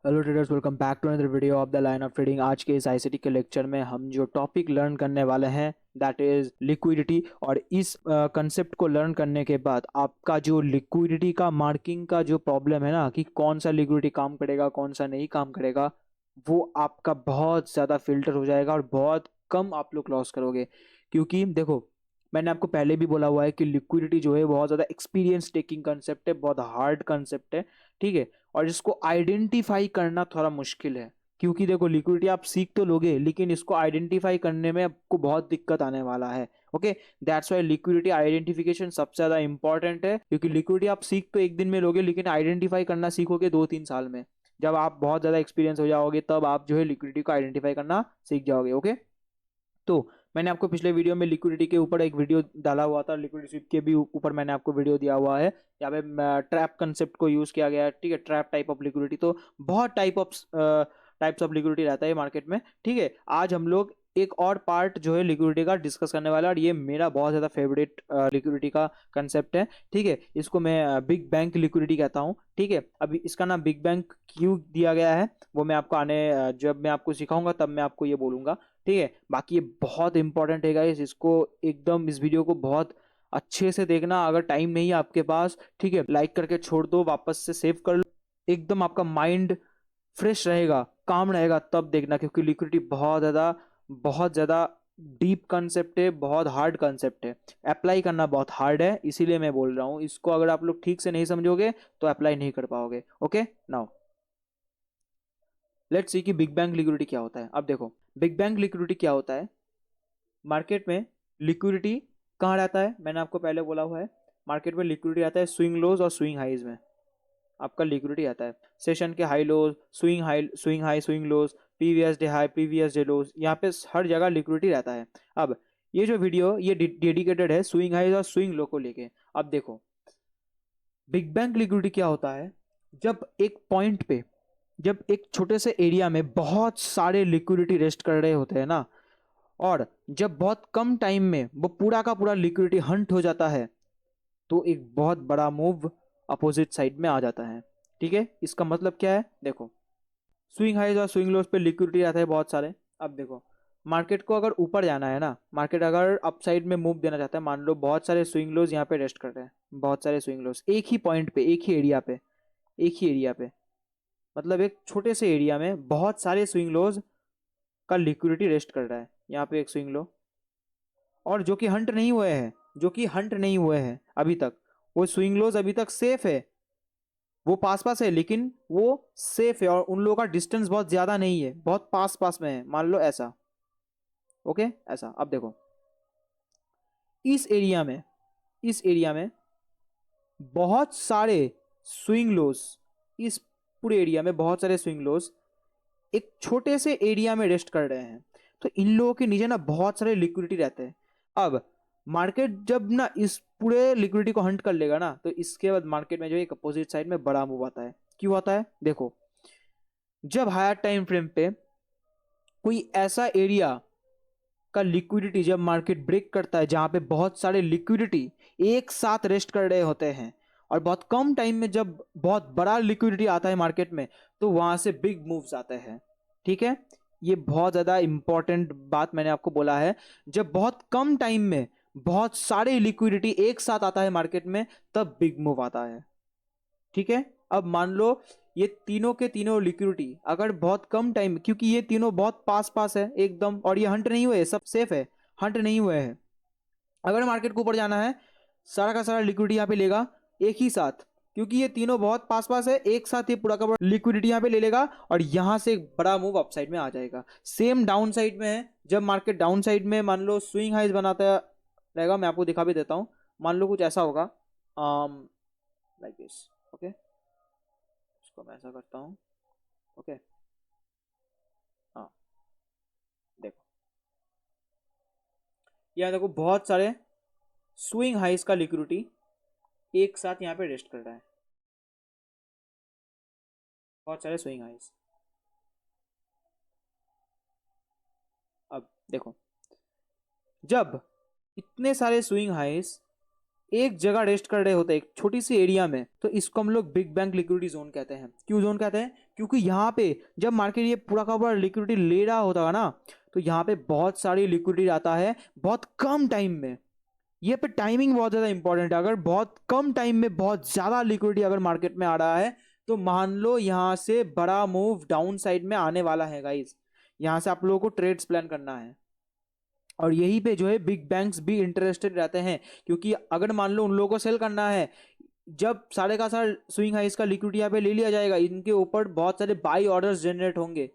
Hello traders, welcome back to another video of the line of trading. आज के इस ICT के lecture में हम जो टॉपिक लर्न करने वाले हैं दैट इज लिक्विडिटी। और इस कंसेप्ट को लर्न करने के बाद आपका जो लिक्विडिटी का मार्किंग का जो प्रॉब्लम है ना कि कौन सा लिक्विडिटी काम करेगा कौन सा नहीं काम करेगा, वो आपका बहुत ज़्यादा फिल्टर हो जाएगा और बहुत कम आप लोग लॉस करोगे। क्योंकि देखो, मैंने आपको पहले भी बोला हुआ है कि लिक्विडिटी जो है बहुत ज़्यादा एक्सपीरियंस टेकिंग कंसेप्ट है, बहुत हार्ड कंसेप्ट है। ठीक है, और इसको आइडेंटिफाई करना थोड़ा मुश्किल है। क्योंकि देखो, लिक्विडिटी आप सीख तो लोगे लेकिन इसको आइडेंटिफाई करने में आपको बहुत दिक्कत आने वाला है। Okay, that's why liquidity identification सबसे ज़्यादा इंपॉर्टेंट है। क्योंकि लिक्विडिटी आप सीख तो एक दिन में लोगे लेकिन आइडेंटिफाई करना सीखोगे 2-3 साल में। जब आप बहुत ज़्यादा एक्सपीरियंस हो जाओगे तब आप जो है लिक्विडिटी को आइडेंटिफाई करना सीख जाओगे। ओके, तो मैंने आपको पिछले वीडियो में लिक्विडिटी के ऊपर एक वीडियो डाला हुआ था, लिक्विडिटी स्वीप के भी ऊपर मैंने आपको वीडियो दिया हुआ है। यहाँ पे ट्रैप कंसेप्ट को यूज किया गया है। ठीक है, ट्रैप टाइप ऑफ लिक्विडिटी, तो बहुत टाइप्स ऑफ लिक्विडिटी रहता है मार्केट में। ठीक है, आज हम लोग एक और पार्ट जो है लिक्विडिटी का डिस्कस करने वाला है और ये मेरा बहुत ज़्यादा फेवरेट लिक्विडिटी का कंसेप्ट है। ठीक है, इसको मैं बिग बैंक लिक्विडिटी कहता हूँ। ठीक है, अभी इसका नाम बिग बैंक क्यों दिया गया है वो मैं आपको जब मैं आपको सिखाऊंगा तब मैं आपको ये बोलूंगा। ठीक है, बाकी ये बहुत इंपॉर्टेंट है गाइस, इसको एकदम इस वीडियो को बहुत अच्छे से देखना। अगर टाइम नहीं है आपके पास, ठीक है, लाइक करके छोड़ दो, वापस से सेव कर लो। एकदम आपका माइंड फ्रेश रहेगा, काम रहेगा तब देखना। क्योंकि लिक्विडिटी बहुत ज़्यादा डीप कंसेप्ट है, बहुत हार्ड कंसेप्ट है। अप्लाई करना बहुत हार्ड है, इसीलिए मैं बोल रहा हूँ। इसको अगर आप लोग ठीक से नहीं समझोगे तो अप्लाई नहीं कर पाओगे। ओके, नाउ लेट्स सी कि बिग बैंग लिक्विडिटी क्या होता है। अब देखो, बिग बैंग लिक्विडिटी क्या होता है। मार्केट में लिक्विडिटी कहाँ रहता है, मैंने आपको पहले बोला हुआ है। मार्केट में लिक्विडिटी आता है स्विंग लोज और स्विंग हाईज में। आपका लिक्विडिटी आता है सेशन के high lows, swing high swing lows, previous day high previous day lows, यहाँ पे हर जगह लिक्विडिटी रहता है। अब ये जो वीडियो ये डेडिकेटेड है स्विंग हाईज और स्विंग लो को लेके। अब देखो, बिग बैंग लिक्विडिटी क्या होता है। जब एक पॉइंट पे, जब एक छोटे से एरिया में बहुत सारे लिक्विडिटी रेस्ट कर रहे होते हैं ना, और जब बहुत कम टाइम में वो पूरा का पूरा लिक्विडिटी हंट हो जाता है, तो एक बहुत बड़ा मूव अपोजिट साइड में आ जाता है। ठीक है, इसका मतलब क्या है, देखो, स्विंग हाइज और स्विंग लोज पे लिक्विडिटी आता है बहुत सारे। अब देखो, मार्केट को अगर ऊपर जाना है ना, मार्केट अगर अपसाइड में मूव देना चाहता है, मान लो बहुत सारे स्विंग लोज यहाँ पे रेस्ट कर रहे हैं, बहुत सारे स्विंग लोज एक ही पॉइंट पे, एक ही एरिया पे, मतलब एक छोटे से एरिया में बहुत सारे स्विंग लोज का लिक्विडिटी रेस्ट कर रहा है। यहाँ पे एक स्विंग लो, और जो कि हंट नहीं हुए हैं अभी तक, वो स्विंग लोज अभी तक सेफ है। वो पास पास है लेकिन वो सेफ है, और उन लोगों का डिस्टेंस बहुत ज्यादा नहीं है, बहुत पास पास में है, मान लो ऐसा। ओके, ऐसा। अब देखो, इस एरिया में इस एरिया में बहुत सारे स्विंग लोज, इस पूरे एरिया में बहुत सारे स्विंग लोज एक छोटे से एरिया में रेस्ट कर रहे हैं। तो इन लोगों के नीचे ना बहुत सारे लिक्विडिटी रहते हैं। अब मार्केट जब ना इस पूरे लिक्विडिटी को हंट कर लेगा ना, तो इसके बाद मार्केट में जो एक अपोजिट साइड में बड़ा मूव आता है। क्यों आता है, देखो, जब हायर टाइम फ्रेम पे कोई ऐसा एरिया का लिक्विडिटी जब मार्केट ब्रेक करता है जहां पे बहुत सारे लिक्विडिटी एक साथ रेस्ट कर रहे होते हैं, और बहुत कम टाइम में जब बहुत बड़ा लिक्विडिटी आता है मार्केट में, तो वहां से बिग मूव्स आते हैं। ठीक है, ये बहुत ज्यादा इंपॉर्टेंट बात मैंने आपको बोला है। जब बहुत कम टाइम में बहुत सारे लिक्विडिटी एक साथ आता है मार्केट में, तब बिग मूव आता है। ठीक है, अब मान लो ये तीनों के तीनों लिक्विडिटी अगर बहुत कम टाइम, क्योंकि ये तीनों बहुत पास पास है एकदम, और ये हंट नहीं हुए, सब सेफ है, हंट नहीं हुए हैं। अगर मार्केट को ऊपर जाना है, सारा का सारा लिक्विडिटी यहाँ पे लेगा एक ही साथ, क्योंकि ये तीनों बहुत पास पास है, एक साथ ये पूरा का पूरा लिक्विडिटी यहाँ पे ले लेगा, और यहां से एक बड़ा मूव अपसाइड में आ जाएगा। सेम डाउन साइड में है, जब मार्केट डाउन साइड में मान लो स्विंग हाइज बनाता रहेगा, मैं आपको दिखा भी देता हूं। मान लो कुछ ऐसा होगा, लाइक दिस। ओके, इसको मैं ऐसा करता हूँ। ओके, हाँ, देखो, यहाँ देखो बहुत सारे स्विंग हाइज का लिक्विडिटी एक साथ यहाँ पे रेस्ट कर रहा है, बहुत सारे स्विंग हाइज। अब देखो, जब इतने सारे स्विंग हाइज एक जगह रेस्ट कर रहे होते हैं एक छोटी सी एरिया में, तो इसको हम लोग बिग बैंग लिक्विडिटी जोन कहते हैं। क्यों जोन कहते हैं, क्योंकि यहाँ पे जब मार्केट ये पूरा का पूरा लिक्विडिटी ले रहा होता है ना, तो यहाँ पे बहुत सारी लिक्विडिटी आता है बहुत कम टाइम में। ये पे टाइमिंग बहुत ज़्यादा इंपॉर्टेंट है। अगर बहुत कम टाइम में बहुत ज़्यादा लिक्विडिटी अगर मार्केट में आ रहा है, तो मान लो यहाँ से बड़ा मूव डाउन साइड में आने वाला है गाइस। यहाँ से आप लोगों को ट्रेड्स प्लान करना है, और यही पे जो है बिग बैंक्स भी इंटरेस्टेड रहते हैं, क्योंकि अगर मान लो उन लोगों को सेल करना है, जब सारे का सारा स्विंग हाइस का लिक्विडिटी यहाँ पे ले लिया जाएगा, इनके ऊपर बहुत सारे बाई ऑर्डर्स जनरेट होंगे,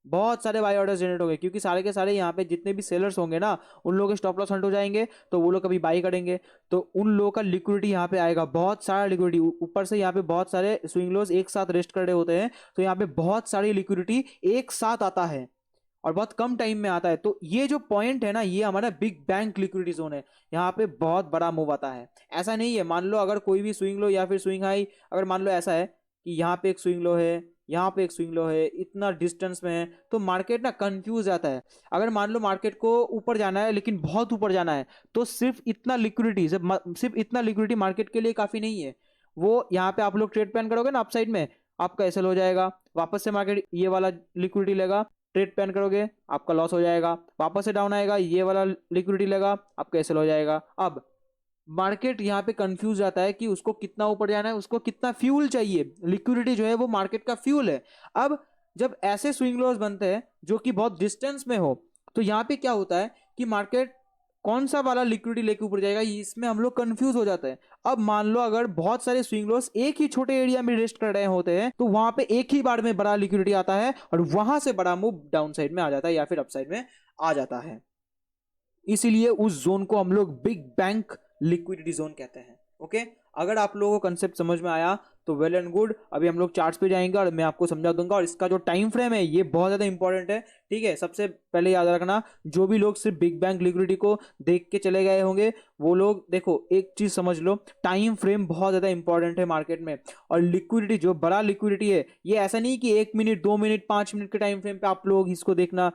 बहुत सारे बाई ऑर्डर्स जनरेट होंगे, क्योंकि सारे के सारे यहाँ पे जितने भी सेलर्स होंगे ना, उन लोगों के स्टॉप लॉस हंट हो जाएंगे, तो वो लोग कभी बाई करेंगे, तो उन लोगों का लिक्विडिटी यहाँ पे आएगा, बहुत सारा लिक्विडिटी। ऊपर से यहाँ पे बहुत सारे स्विंग लोज एक साथ रेस्ट कर रहे होते हैं, तो यहाँ पे बहुत सारी लिक्विडिटी एक साथ आता है और बहुत कम टाइम में आता है। तो ये जो पॉइंट है ना, ये हमारा बिग बैंक लिक्विडिटी जोन है, यहाँ पे बहुत बड़ा मूव आता है। ऐसा नहीं है, मान लो अगर कोई भी स्विंग लो या फिर स्विंग हाई, अगर मान लो ऐसा है कि यहाँ पे एक स्विंग लो है, यहाँ पे एक स्विंग लो है, इतना डिस्टेंस में है, तो मार्केट ना कंफ्यूज जाता है। अगर मान लो मार्केट को ऊपर जाना है, लेकिन बहुत ऊपर जाना है, तो सिर्फ इतना लिक्विडिटी मार्केट के लिए काफी नहीं है। वो यहाँ पे आप लोग ट्रेड प्लान करोगे ना अपसाइड में, आपका एसएल हो जाएगा, वापस से मार्केट ये वाला लिक्विडिटी लेगा, ट्रेड प्लान करोगे आपका लॉस हो जाएगा, वापस से डाउन आएगा, ये वाला लिक्विडिटी लेगा, आपका एसएल हो जाएगा। अब मार्केट यहाँ पे कंफ्यूज जाता है कि उसको कितना ऊपर जाना है, उसको कितना फ्यूल चाहिए। लिक्विडिटी जो है वो मार्केट का फ्यूल है। अब जब ऐसे स्विंग लोज बनते हैं जो कि बहुत डिस्टेंस में हो, तो यहाँ पे क्या होता है कि मार्केट कौन सा वाला लिक्विडिटी लेके ऊपर जाएगा, इसमें हम लोग कंफ्यूज हो जाते हैं। अब मान लो अगर बहुत सारे स्विंग लोज एक ही छोटे एरिया में रेस्ट कर रहे होते हैं, तो वहां पे एक ही बार में बड़ा लिक्विडिटी आता है और वहां से बड़ा मूव डाउन साइड में आ जाता है या फिर अप साइड में आ जाता है। इसीलिए उस जोन को हम लोग बिग बैंक लिक्विडिटी जोन कहते हैं। ओके, अगर आप लोगों को कंसेप्ट समझ में आया तो वेल एंड गुड। अभी हम लोग चार्ट्स पे जाएंगे और मैं आपको समझा दूंगा, और इसका जो टाइम फ्रेम है ये बहुत ज्यादा इंपॉर्टेंट है। ठीक है, सबसे पहले याद रखना, जो भी लोग सिर्फ बिग बैंक लिक्विडिटी को देख के चले गए होंगे, वो लोग देखो एक चीज समझ लो, टाइम फ्रेम बहुत ज्यादा इंपॉर्टेंट है मार्केट में। और लिक्विडिटी जो बड़ा लिक्विडिटी है, ये ऐसा नहीं कि 1 मिनट 2 मिनट 5 मिनट के टाइम फ्रेम पे आप लोग इसको देखना,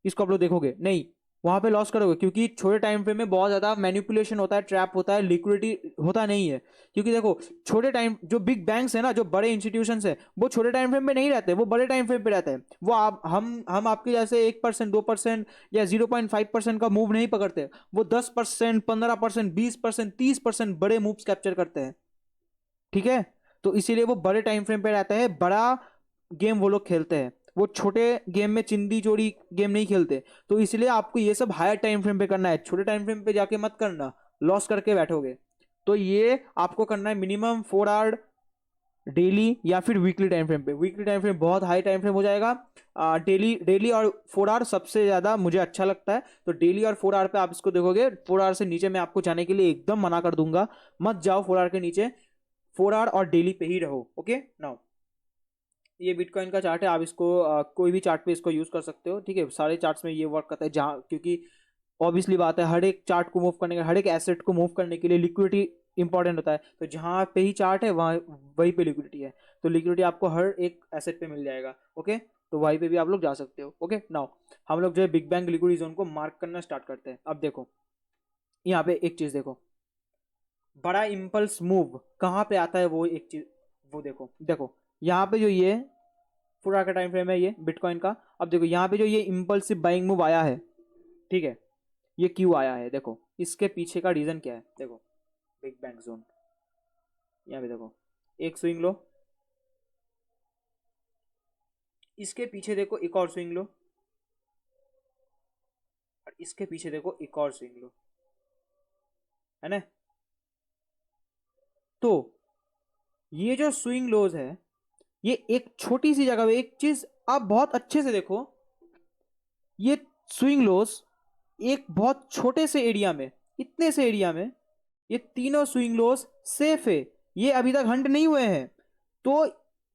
इसको आप लोग देखोगे नहीं, वहां पे लॉस करोगे, क्योंकि छोटे टाइम फ्रेम में बहुत ज्यादा मैनिपुलेशन होता है, ट्रैप होता है, लिक्विडिटी होता नहीं है। क्योंकि देखो छोटे टाइम जो बिग बैंक्स है ना, जो बड़े इंस्टीट्यूशंस है, वो छोटे टाइम फ्रेम पे नहीं रहते, वो बड़े टाइम फ्रेम पे रहते हैं। वो आप हम आपके जैसे 1% 2% या 0.5% का मूव नहीं पकड़ते, वो 10% 15% 20% 30% बड़े मूव्स कैप्चर करते हैं। ठीक है, तो इसीलिए वो बड़े टाइम फ्रेम पे रहता है, बड़ा गेम वो लोग खेलते हैं, वो छोटे गेम में चिंदी चोरी गेम नहीं खेलते। तो इसलिए आपको ये सब हायर टाइम फ्रेम पे करना है, छोटे टाइम फ्रेम पे जाके मत करना, लॉस करके बैठोगे। तो ये आपको करना है मिनिमम 4 आवर डेली या फिर वीकली टाइम फ्रेम पे। वीकली टाइम फ्रेम बहुत हाई टाइम फ्रेम हो जाएगा, डेली डेली और 4 आवर सबसे ज़्यादा मुझे अच्छा लगता है। तो डेली और 4 आवर पे आप इसको देखोगे, 4 आवर से नीचे मैं आपको जाने के लिए एकदम मना कर दूंगा, मत जाओ 4 आवर के नीचे, 4 आवर और डेली पे ही रहो। ओके, नाउ ये बिटकॉइन का चार्ट है, आप इसको कोई भी चार्ट पे इसको यूज कर सकते हो। ठीक है, सारे चार्ट्स में ये वर्क करता है, जहाँ क्योंकि ऑब्वियसली बात है, हर एक चार्ट को मूव करने का, हर एक एसेट को मूव करने के लिए लिक्विडिटी इंपॉर्टेंट होता है। तो जहाँ पे ही चार्ट है वहाँ वहीं पे लिक्विडिटी है, तो लिक्विडिटी आपको हर एक एसेट पे मिल जाएगा। ओके, तो वहीं पे भी आप लोग जा सकते हो। ओके, नाउ हम लोग जो है बिग बैंग लिक्विडिटी जोन को मार्क करना स्टार्ट करते हैं। अब देखो यहाँ पे एक चीज देखो, बड़ा इम्पल्स मूव कहाँ पे आता है, वो एक चीज वो देखो, देखो यहाँ पे जो ये पूरा का टाइम फ्रेम है ये बिटकॉइन का। अब देखो यहाँ पे जो ये इम्पल्सिव बाइंग मूव आया है, ठीक है, ये क्यों आया है, देखो इसके पीछे का रीजन क्या है। देखो बिग बैंग जोन, यहाँ पे देखो एक स्विंग लो, इसके पीछे देखो एक और स्विंग लो, और इसके पीछे देखो एक और स्विंग लो, है ना। तो ये जो स्विंग लोज है, ये एक छोटी सी जगह पे, एक चीज आप बहुत अच्छे से देखो, ये स्विंग लोज एक बहुत छोटे से एरिया में, इतने से एरिया में ये तीनों स्विंग लोज सेफ है, ये अभी तक हंट नहीं हुए हैं। तो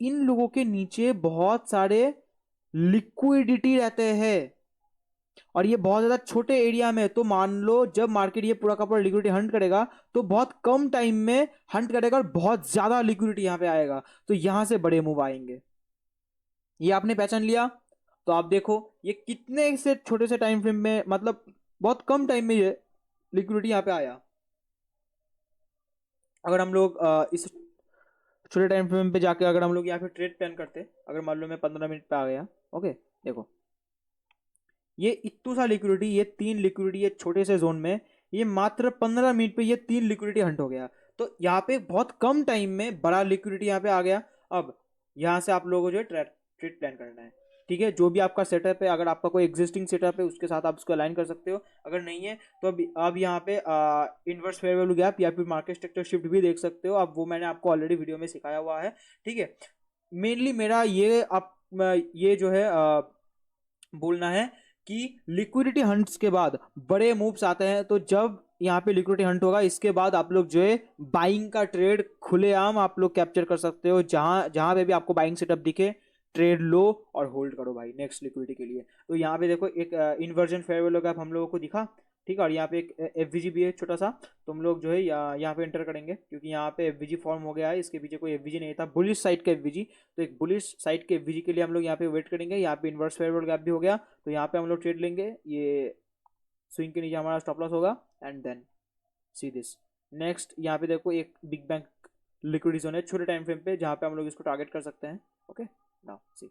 इन लोगों के नीचे बहुत सारे लिक्विडिटी रहते हैं, और ये बहुत ज्यादा छोटे एरिया में। तो मान लो जब मार्केट ये पूरा का पूरा लिक्विडिटी हंट करेगा, तो बहुत कम टाइम में हंट करेगा और बहुत ज्यादा लिक्विडिटी यहाँ पे आएगा, तो यहां से बड़े मूव आएंगे। ये आपने पहचान लिया। तो आप देखो ये कितने से छोटे से टाइम फ्रेम में, मतलब बहुत कम टाइम में ये लिक्विडिटी यहाँ पे आया। अगर हम लोग इस छोटे टाइम फ्रेम पे जाके अगर हम लोग यहाँ पे ट्रेड प्लान करते, अगर मान लो मैं 15 मिनट पे आ गया, ओके देखो ये इतू सा लिक्विडिटी, ये 3 लिक्विडिटी ये छोटे से जोन में, ये मात्र 15 मिनट पे ये 3 लिक्विडिटी हंट हो गया। तो यहाँ पे बहुत कम टाइम में बड़ा लिक्विडिटी यहाँ पे आ गया। अब यहाँ से आप लोगों को जो है ट्रेड प्लान करना है, ठीक है। जो भी आपका सेटअप है, अगर आपका कोई एग्जिस्टिंग सेटअप है उसके साथ आप उसको अलाइन कर सकते हो, अगर नहीं है तो अब यहाँ पे इनवर्स फेयर वैल्यू गैप या फिर मार्केट स्ट्रक्चर शिफ्ट भी देख सकते हो अब, वो मैंने आपको ऑलरेडी वीडियो में सिखाया हुआ है, ठीक है। मेनली मेरा ये जो है बोलना है कि लिक्विडिटी हंट्स के बाद बड़े मूव्स आते हैं। तो जब यहाँ पे लिक्विडिटी हंट होगा इसके बाद आप लोग जो है बाइंग का ट्रेड खुलेआम आप लोग कैप्चर कर सकते हो, जहां जहां पे भी आपको बाइंग सेटअप दिखे ट्रेड लो और होल्ड करो भाई नेक्स्ट लिक्विडिटी के लिए। तो यहाँ पे देखो एक इन्वर्जन फेयर वैल्यू गैप हम लोगों को दिखा, ठीक है। और यहाँ पे एक एफवीजी भी है छोटा सा, तो हम लोग जो है यहाँ पे एंटर करेंगे क्योंकि यहाँ पे एफवीजी फॉर्म हो गया है, इसके पीछे कोई एफवीजी नहीं था, बुलिश साइड का एफवीजी। तो एक बुलिश साइड के एफवीजी के लिए हम लोग यहाँ पे वेट करेंगे। यहाँ पे इन्वर्स फेयर वैल्यू गैप भी हो गया, तो यहाँ पे हम लोग ट्रेड लेंगे, ये स्विंग के नीचे हमारा स्टॉप लॉस होगा and then see this. Next यहाँ पे देखो एक बिग बैंक लिक्विडिटी जोन है छोटे टाइम फ्रेम पे, जहाँ पे हम लोग इसको टारगेट कर सकते हैं, ओके नाउ सी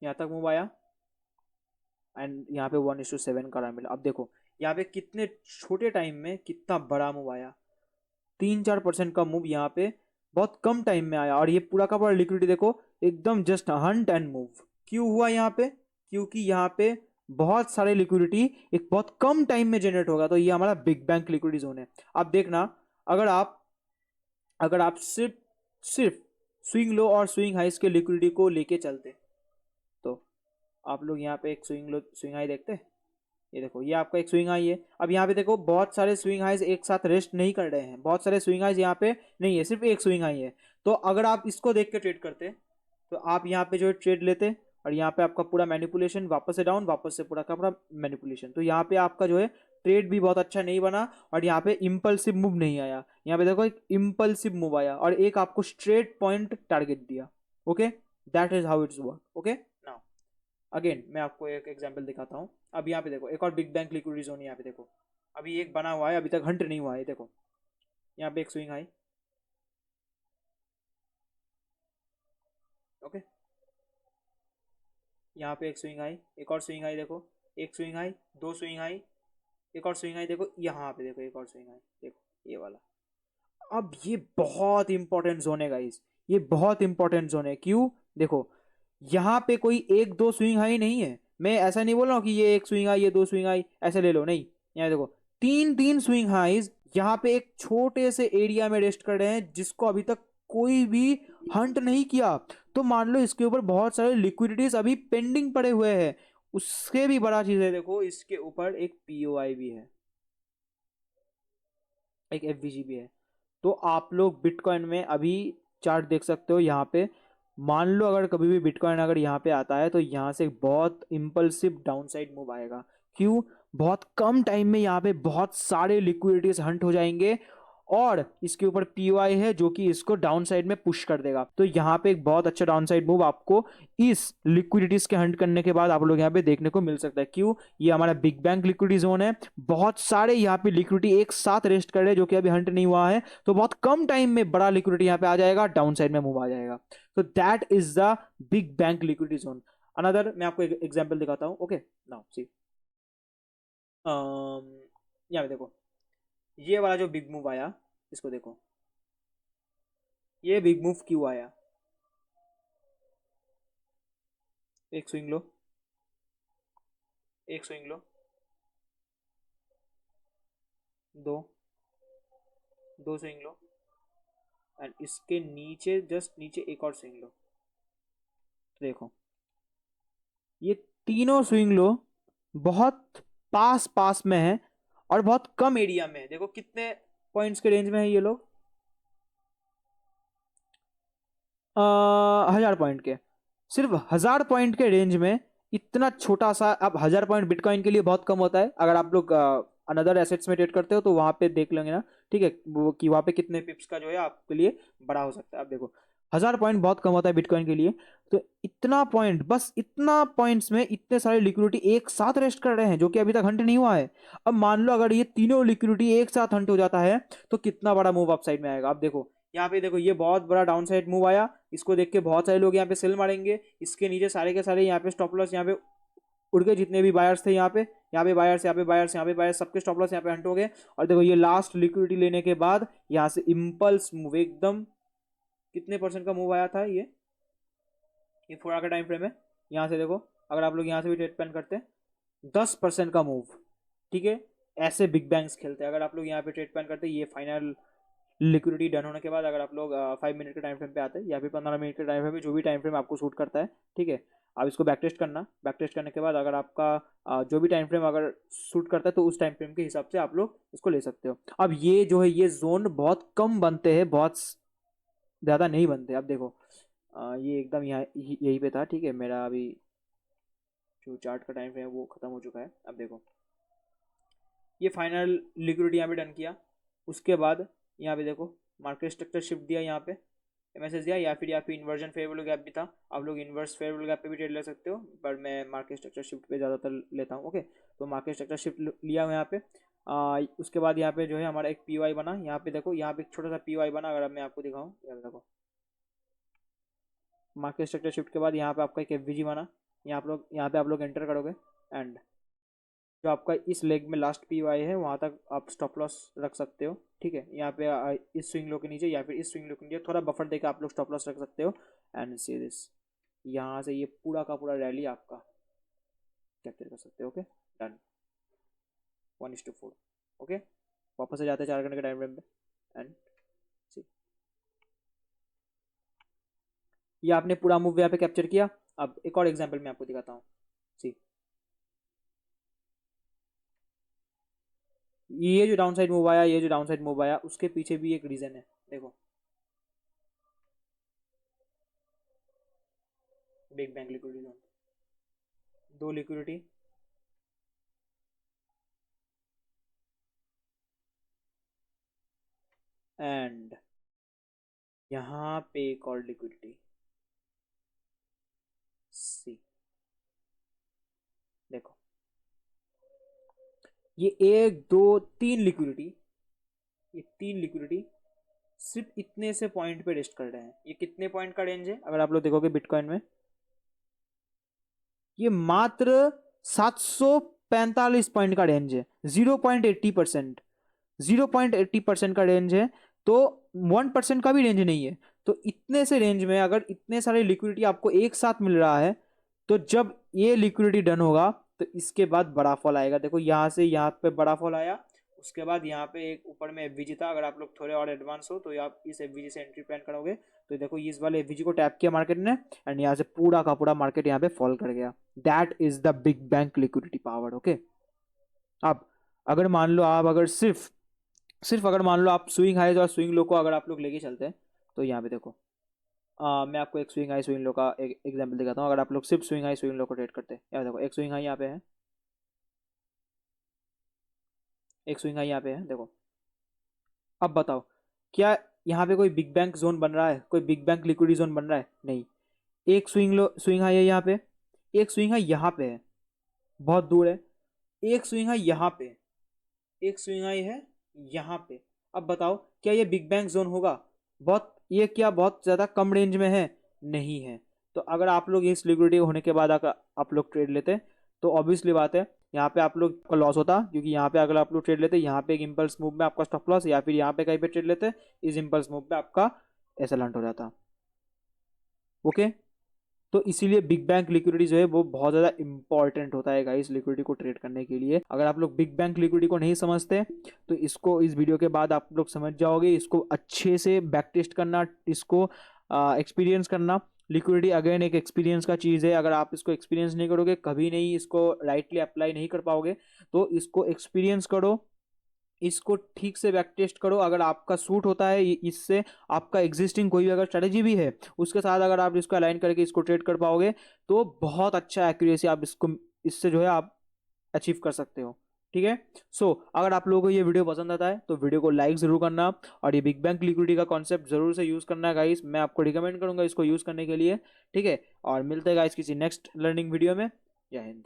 यहाँ तक मूव आया एंड यहाँ पे 1:7 का मिला। अब देखो यहाँ पे कितने छोटे टाइम में कितना बड़ा मूव आया, 3-4% का मूव यहाँ पे बहुत कम टाइम में आया। और ये पूरा का पूरा लिक्विडिटी देखो एकदम जस्ट हंट एंड मूव। क्यों हुआ यहाँ पे? क्योंकि यहाँ पे बहुत सारे लिक्विडिटी एक बहुत कम टाइम में जनरेट होगा। तो ये हमारा बिग बैंक लिक्विडिटी जोन है। अब देखना, अगर आप सिर्फ स्विंग लो और स्विंग हाइस के लिक्विडिटी को लेके चलते, तो आप लोग यहाँ पे एक स्विंग हाई देखते, ये देखो ये आपका एक स्विंग हाई है। अब यहाँ पे देखो बहुत सारे स्विंग हाइज एक साथ रेस्ट नहीं कर रहे हैं, बहुत सारे स्विंग हाइज यहाँ पे नहीं है, सिर्फ एक स्विंग हाई है। तो अगर आप इसको देख के ट्रेड करते तो आप यहाँ पे जो है ट्रेड लेते और यहाँ पे आपका पूरा मैनिपुलेशन, वापस से डाउन, वापस से पूरा का पूरा मैनिपुलेशन। तो यहाँ पे आपका जो है ट्रेड भी बहुत अच्छा नहीं बना और यहाँ पे इम्पल्सिव मूव नहीं आया। यहाँ पे देखो एक इम्पल्सिव मूव आया और एक आपको स्ट्रेट पॉइंट टारगेट दिया, okay that is how it's work, okay now again मैं आपको एक एग्जांपल दिखाता हूँ। अब यहाँ पे देखो एक और बिग बैंक लिक्विडिटी जोन, यहाँ पे देखो अभी एक बना हुआ है, अभी तक हंट नहीं हुआ है। देखो यहाँ पे एक स्विंग हाई, ओके यहाँ पे एक स्विंग हाई, एक और स्विंग हाई, देखो एक स्विंग हाई, दो स्विंग हाई, एक और स्विंग हाई, देखो यहाँ पे देखो एक और स्विंग हाई, देखो ये वाला। अब ये बहुत इंपॉर्टेंट जोन है गाइस, ये बहुत इंपॉर्टेंट जोन है। क्यों? देखो यहाँ पे कोई एक दो स्विंग हाई नहीं है, मैं ऐसा नहीं बोल रहा हूँ कि ये एक स्विंग हाई ये दो स्विंग हाई ऐसे ले लो, नहीं। यहाँ देखो तीन तीन स्विंग हाइज यहाँ पे एक छोटे से एरिया में रेस्ट कर रहे हैं जिसको अभी तक कोई भी हंट नहीं किया। तो मान लो इसके ऊपर बहुत सारे लिक्विडिटीज अभी पेंडिंग पड़े हुए हैं। उससे भी बड़ा चीज है, देखो इसके ऊपर एक पीओआई भी है, एक एफवीजी भी है। तो आप लोग बिटकॉइन में अभी चार्ट देख सकते हो यहाँ पे। मान लो अगर कभी भी बिटकॉइन अगर यहाँ पे आता है तो यहाँ से बहुत इम्पल्सिव डाउनसाइड मूव आएगा। क्यों? बहुत कम टाइम में यहाँ पे बहुत सारे लिक्विडिटीज हंट हो जाएंगे और इसके ऊपर पीओआई है जो कि इसको डाउन साइड में पुश कर देगा। तो यहाँ पे एक बहुत अच्छा डाउन साइड मूव आपको इस लिक्विडिटीज के हंट करने के बाद आप लोग यहाँ पे देखने को मिल सकता है। क्यों? ये हमारा बिग बैंक लिक्विडिटी जोन है, बहुत सारे यहाँ पे लिक्विडिटी एक साथ रेस्ट कर रहे हैं जो कि अभी हंट नहीं हुआ है। तो बहुत कम टाइम में बड़ा लिक्विडिटी यहाँ पे आ जाएगा, डाउन साइड में मूव आ जाएगा। तो that is the big bank liquidity zone. Another मैं आपको एक एग्जाम्पल दिखाता हूँ, ओके नाउ सी यहाँ पे देखो ये वाला जो बिग मूव आया इसको देखो, ये बिग मूव क्यों आया? एक स्विंग लो, एक स्विंग लो, दो दो स्विंग लो एंड इसके नीचे जस्ट नीचे एक और स्विंग लो। तो देखो ये तीनों स्विंग लो बहुत पास पास में है और बहुत कम एरिया में है। देखो कितने पॉइंट्स के रेंज में है ये लोग, 1000 पॉइंट के, सिर्फ 1000 पॉइंट के रेंज में इतना छोटा सा। अब 1000 पॉइंट बिटकॉइन के लिए बहुत कम होता है। अगर आप लोग अनदर एसेट्स में ट्रेड करते हो तो वहां पे देख लेंगे ना, ठीक है, वो कि वहां पे कितने पिप्स का जो है आपके लिए बड़ा हो सकता है। अब देखो 1000 पॉइंट बहुत कम होता है बिटकॉइन के लिए। तो इतना पॉइंट, बस इतना पॉइंट्स में इतने सारे लिक्विडिटी एक साथ रेस्ट कर रहे हैं, जो कि अभी तक हंट नहीं हुआ है। अब मान लो अगर ये तीनों लिक्विडिटी एक साथ हंट हो जाता है तो कितना बड़ा मूव अपसाइड में आएगा। अब देखो यहाँ पे, देखो ये बहुत बड़ा डाउन साइड मूव आया, इसको देख के बहुत सारे लोग यहाँ पे सेल मारेंगे, इसके नीचे सारे के सारे यहाँ पे स्टॉप लॉस यहाँ पे उड़ गए, जितने भी बायर्स थे यहाँ पे बायर्स, यहाँ पे बायर्स, यहाँ पे बायर्स, सबके स्टॉप लॉस यहाँ पे हंट हो गए। और देखो ये लास्ट लिक्विडिटी लेने के बाद यहाँ से इंपल्स मूव, एकदम कितने परसेंट का मूव आया था ये 4 आवर का टाइम फ्रेम है। यहाँ से देखो, अगर आप लोग यहाँ से भी ट्रेड प्लान करते हैं 10% का मूव, ठीक है। ऐसे बिग बैंक्स खेलते हैं। अगर आप लोग यहाँ पे ट्रेड प्लान करते हैं, ये फाइनल लिक्विडिटी डन होने के बाद अगर आप लोग 5 मिनट के टाइम फ्रेम पे आते हैं या फिर 15 मिनट के टाइम फ्रेम में, जो भी टाइम फ्रेम आपको सूट करता है, ठीक है। आप इसको बैक टेस्ट करना, बैक टेस्ट करने के बाद अगर आपका जो भी टाइम फ्रेम अगर सूट करता है तो उस टाइम फ्रेम के हिसाब से आप लोग इसको ले सकते हो। अब ये जो है ये जोन बहुत कम बनते हैं, बहुत ज़्यादा नहीं बनते। अब देखो ये एकदम यहाँ यहीं पे था, ठीक है। मेरा अभी जो चार्ट का टाइम फ्रेम है वो ख़त्म हो चुका है। अब देखो ये फाइनल लिक्विडिटी यहाँ पे डन किया, उसके बाद यहाँ पे देखो मार्केट स्ट्रक्चर शिफ्ट दिया, यहाँ पे मैसेज दिया, या फिर इन्वर्जन फेवरेबल गैप भी था। आप लोग इन्वर्स फेवरेबल गैप पे भी ट्रेड ले सकते हो, पर मैं मार्केट स्ट्रक्चर शिफ्ट पे ज़्यादातर लेता हूँ। ओके, तो मार्केट स्ट्रक्चर शिफ्ट लिया यहाँ पे। उसके बाद यहाँ पे जो है हमारा एक पीवाई बना। यहाँ पे देखो, यहाँ पे एक छोटा सा पीवाई बना, अगर मैं आपको दिखाऊँ, यहाँ देखो मार्केट स्ट्रक्चर शिफ्ट के बाद यहाँ पे आपका एक एफवीजी बना। यहाँ पे आप लोग एंटर करोगे एंड जो आपका इस लेग में लास्ट पी वाई है वहाँ तक आप स्टॉप लॉस रख सकते हो, ठीक है। यहाँ पे इस स्विंग लो के नीचे या फिर इस स्विंग लो के नीचे थोड़ा बफर देकर आप लोग स्टॉप लॉस रख सकते हो। एंड सी दिस, यहाँ से ये पूरा का पूरा रैली आपका कैप्चर कर सकते हो। Okay done, 1:4। ओके, वापस से जाते हैं 4 घंटे के टाइम फ्रेम पे एंड सी, ये आपने पूरा मूव यहाँ पे कैप्चर किया। अब एक और एग्जाम्पल मैं आपको दिखाता हूँ। सी, ये जो डाउन साइड मूव आया, ये जो डाउन साइड मूव आया, उसके पीछे भी एक रीजन है। देखो big bang liquidity zone, 2 liquidity and यहाँ पे एक और लिक्विडिटी। सी देखो, ये 1 2 3 लिक्विडिटी, ये 3 लिक्विडिटी सिर्फ इतने से पॉइंट पे रेस्ट कर रहे हैं। ये कितने पॉइंट का रेंज है अगर आप लोग देखोगे बिटकॉइन में, ये मात्र 745 पॉइंट का रेंज है। 0.80%, 0.80% का रेंज है, तो 1% का भी रेंज नहीं है। तो इतने से रेंज में अगर इतने सारे लिक्विडिटी आपको एक साथ मिल रहा है, तो जब ये लिक्विडिटी डन होगा तो इसके बाद बड़ा फॉल आएगा। देखो यहाँ से यहाँ पे बड़ा फॉल आया, उसके बाद यहाँ पे एक ऊपर में एफवीजी था। अगर आप लोग थोड़े और एडवांस हो तो आप इस एफवीजी से एंट्री प्लान करोगे। तो देखो इस वाले एफवीजी को टैप किया मार्केट ने एंड यहाँ से पूरा का पूरा मार्केट यहाँ पे फॉल कर गया। That is the big bank liquidity power. Okay, अब अगर मान लो आप अगर सिर्फ अगर मान लो आप स्विंग हाइज और स्विंग लो को अगर आप लोग लेके चलते हैं, तो यहाँ पे देखो मैं आपको एक स्विंग हाई स्विंग लो का एक एग्जांपल दिखाता हूँ। अगर आप लोग सिर्फ स्विंग हाई स्विंग लो को ट्रेड करते हैं, यहाँ देखो एक स्विंग हाई यहाँ पे है, एक स्विंग हाई यहाँ पे है। देखो अब बताओ, क्या यहाँ पे कोई बिग बैंक जोन बन रहा है, कोई बिग बैंक लिक्विडिटी जोन बन रहा है? नहीं। एक स्विंग हाई है यहाँ पे, एक स्विंग हाई यहाँ पे है, बहुत दूर है। एक स्विंग हाई यहाँ पे, एक स्विंग हाई है यहाँ पे। अब बताओ क्या ये बिग बैंग जोन होगा? बहुत, ये क्या बहुत ज़्यादा कम रेंज में है? नहीं है। तो अगर आप लोग इस लिक्विडिटी होने के बाद अगर आप लोग ट्रेड लेते तो ऑब्वियसली बात है यहाँ पे आप लोग का लॉस होता, क्योंकि यहाँ पे अगर आप लोग ट्रेड लेते यहाँ पे एक इम्पल्स मूव में आपका स्टॉप लॉस, या फिर यहाँ पे कहीं पे ट्रेड लेते इस इम्पल्स मूव में आपका ऐसा लंट हो जाता। ओके, तो इसीलिए बिग बैंक लिक्विडिटी जो है वो बहुत ज़्यादा इंपॉर्टेंट होता है गाइस लिक्विडिटी को ट्रेड करने के लिए। अगर आप लोग बिग बैंक लिक्विडिटी को नहीं समझते तो इसको इस वीडियो के बाद आप लोग समझ जाओगे। इसको अच्छे से बैक टेस्ट करना, इसको एक्सपीरियंस करना। लिक्विडिटी अगेन एक एक्सपीरियंस का चीज़ है। अगर आप इसको एक्सपीरियंस नहीं करोगे कभी नहीं इसको राइटली अप्लाई नहीं कर पाओगे। तो इसको एक्सपीरियंस करो, इसको ठीक से बैक टेस्ट करो। अगर आपका सूट होता है इससे, आपका एग्जिस्टिंग कोई भी अगर स्ट्रेटजी भी है उसके साथ अगर आप इसको अलाइन करके इसको ट्रेड कर पाओगे तो बहुत अच्छा एक्यूरेसी आप इसको इससे जो है आप अचीव कर सकते हो, ठीक है। सो अगर आप लोगों को ये वीडियो पसंद आता है तो वीडियो को लाइक जरूर करना, और ये बिग बैंग लिक्विडिटी का कॉन्सेप्ट जरूर से यूज करना गाइस, मैं आपको रिकमेंड करूंगा इसको यूज करने के लिए, ठीक है। और मिलते हैं गाइस किसी नेक्स्ट लर्निंग वीडियो में। जय हिंद।